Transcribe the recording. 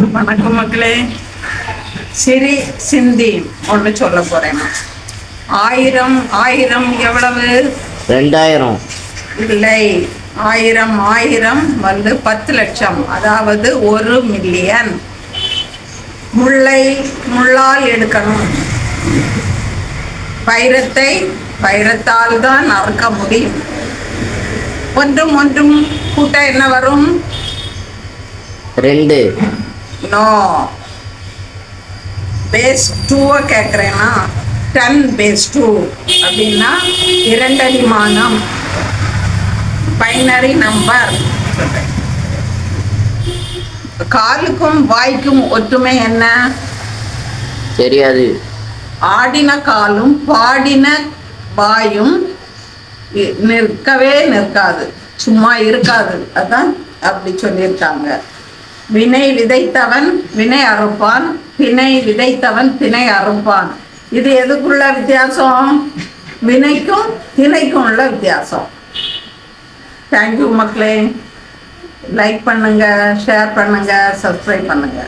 வணக்கம் மக்களே. சிரி சிந்தி ஒன்று சொல்ல போறேன். 1000 1000 எவ்வளவு? 2000. இல்லை, 1000 வந்து 10 லட்சம், அதாவது 1 மில்லியன். முள்ளை முள்ளால் எடுக்கணும், வைரத்தை வைரத்தால் தான் அறுக்க முடியும். ஒன்றும் ஒன்றும் கூட்ட என்ன வரும்? 2. நோ, பேஸ் 2 கேட்குறேன்னா 10 பேஸ் 2 அப்படின்னா 2 அடிமானம், பைனரி நம்பர். காலுக்கும் வாய்க்கும் ஒற்றுமை என்ன? தெரியாது. ஆடின காலும் பாடின வாயும் நிற்கவே நிற்காது, சும்மா இருக்காது. அதான் அப்படி சொல்லியிருக்காங்க. வினை விதைத்தவன் வினை அறுப்பான், திணை விதைத்தவன் திணை அறுப்பான். இது எதுக்குள்ள வித்தியாசம்? வினைக்கும் திணைக்கும் உள்ள வித்தியாசம். தேங்க்யூ மக்களே. லைக் பண்ணுங்க, ஷேர் பண்ணுங்க, சப்ஸ்கிரைப் பண்ணுங்க.